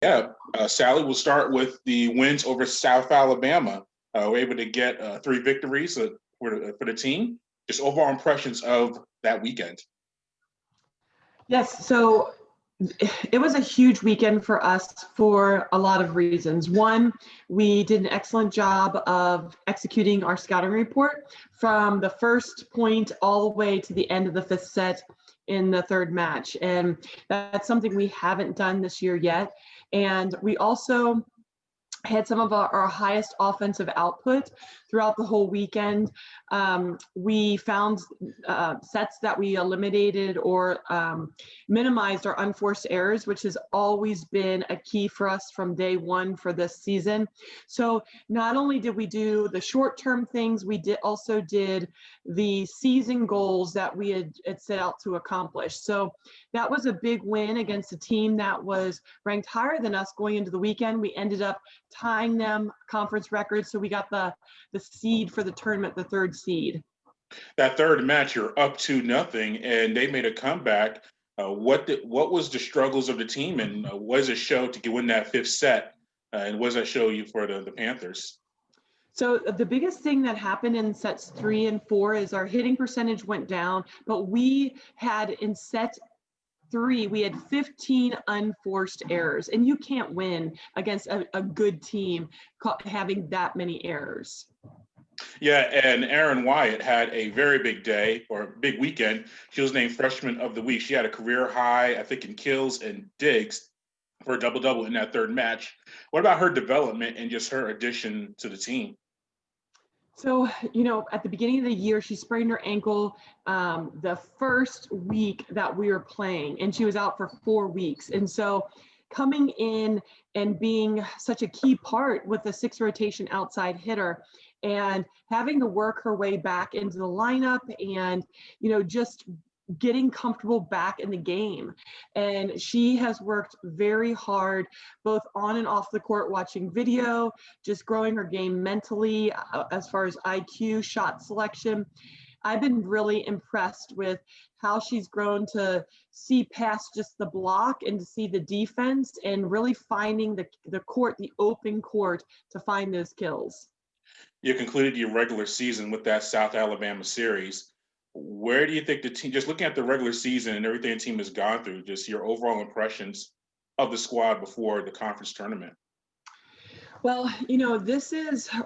Yeah, Sally, will start with the wins over South Alabama. We're able to get three victories for the team. Just overall impressions of that weekend. Yes, so it was a huge weekend for us for a lot of reasons. One, we did an excellent job of executing our scouting report from the first point all the way to the end of the fifth set in the third match. And that's something we haven't done this year yet. And we also had some of our highest offensive output throughout the whole weekend. We found sets that we eliminated or minimized our unforced errors, which has always been a key for us from day one for this season. So not only did we do the short-term things, we also did the season goals that we had set out to accomplish. So that was a big win against a team that was ranked higher than us going into the weekend. We ended up tying them conference records, so we got the seed for the tournament, the third seed. That third match, you're up 2-0, and they made a comeback. What was the struggles of the team, and what does it show to win that fifth set? And what does that show you for the Panthers? So the biggest thing that happened in sets 3 and 4 is our hitting percentage went down, but we had in set 3, we had 15 unforced errors, and you can't win against a good team having that many errors. Yeah, and Erin Wyatt had a very big day or big weekend. She was named Freshman of the Week. She had a career high, I think, in kills and digs for a double-double in that third match. What about her development and just her addition to the team? So, at the beginning of the year, she sprained her ankle the first week that we were playing, and she was out for 4 weeks. And so coming in and being such a key part with the 6 rotation outside hitter and having to work her way back into the lineup and, just getting comfortable back in the game. And she has worked very hard, both on and off the court, watching video, just growing her game mentally as far as IQ, shot selection. I've been really impressed with how she's grown to see past just the block and to see the defense and really finding the court, the open court, to find those kills. You concluded your regular season with that South Alabama series. Where do you think the team, just looking at the regular season and everything the team has gone through, just your overall impressions of the squad before the conference tournament? Well,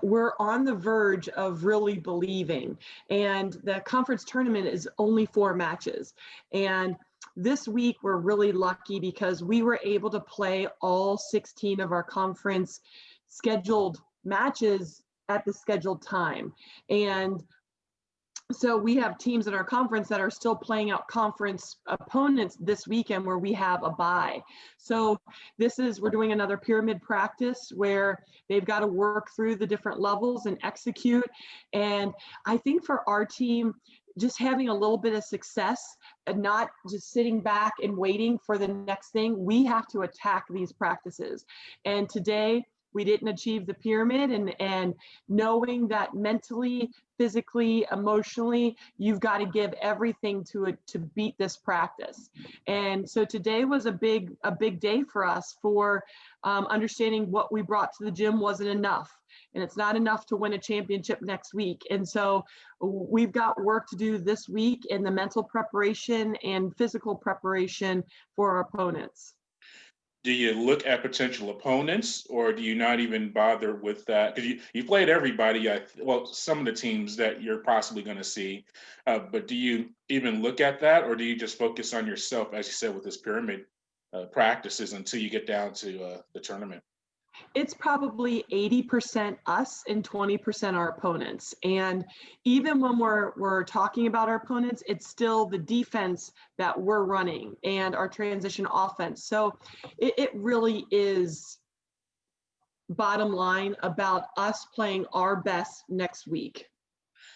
we're on the verge of really believing. And the conference tournament is only 4 matches. And this week, we're really lucky because we were able to play all 16 of our conference scheduled matches at the scheduled time. And so we have teams in our conference that are still playing out conference opponents this weekend where we have a bye. So we're doing another pyramid practice where they've got to work through the different levels and execute. And I think for our team, just having a little bit of success and not just sitting back and waiting for the next thing, we have to attack these practices. And today, we didn't achieve the pyramid, and knowing that mentally, physically, emotionally, you've got to give everything to it to beat this practice. And so today was a big day for us for understanding what we brought to the gym wasn't enough. And it's not enough to win a championship next week. And so we've got work to do this week in the mental preparation and physical preparation for our opponents. Do you look at potential opponents, or do you not even bother with that? Because you played everybody, some of the teams that you're possibly going to see, but do you even look at that, or do you just focus on yourself, as you said, with this pyramid practices until you get down to the tournament? It's probably 80% us and 20% our opponents. And even when we're talking about our opponents, it's still the defense that we're running and our transition offense. So it really is bottom line about us playing our best next week.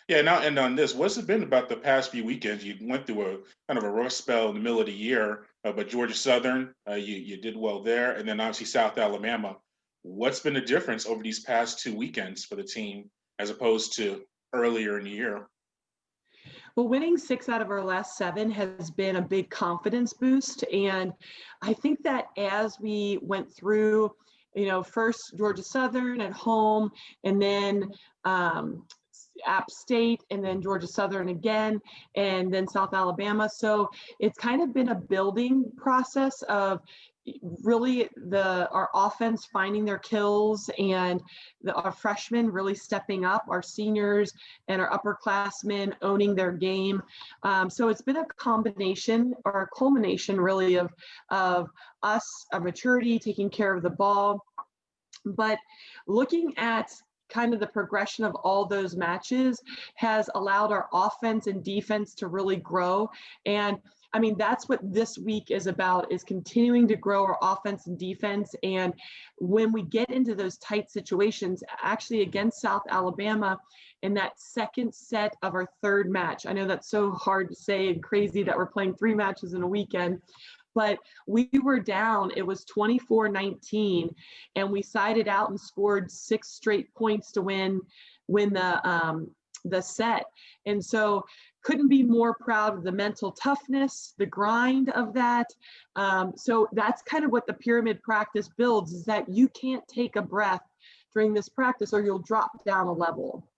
Yeah, now and on this, what's it been about the past few weekends? You went through a kind of a rough spell in the middle of the year, but Georgia Southern, you did well there, and then obviously South Alabama. What's been the difference over these past 2 weekends for the team as opposed to earlier in the year? Well, winning 6 out of our last 7 has been a big confidence boost. And I think that as we went through, first Georgia Southern at home, and then App State, and then Georgia Southern again, and then South Alabama. So it's kind of been a building process of really our offense finding their kills, and our freshmen really stepping up, our seniors and our upperclassmen owning their game. So it's been a combination or a culmination really of us, our maturity, taking care of the ball. But looking at kind of the progression of all those matches has allowed our offense and defense to really grow. And I mean, that's what this week is about, is continuing to grow our offense and defense. And when we get into those tight situations, actually against South Alabama in that second set of our third match, I know that's so hard to say and crazy that we're playing 3 matches in a weekend, but we were down, it was 24-19, and we sided out and scored 6 straight points to win the set. And so couldn't be more proud of the mental toughness, the grind of that. So that's kind of what the pyramid practice builds, is that you can't take a breath during this practice or you'll drop down a level.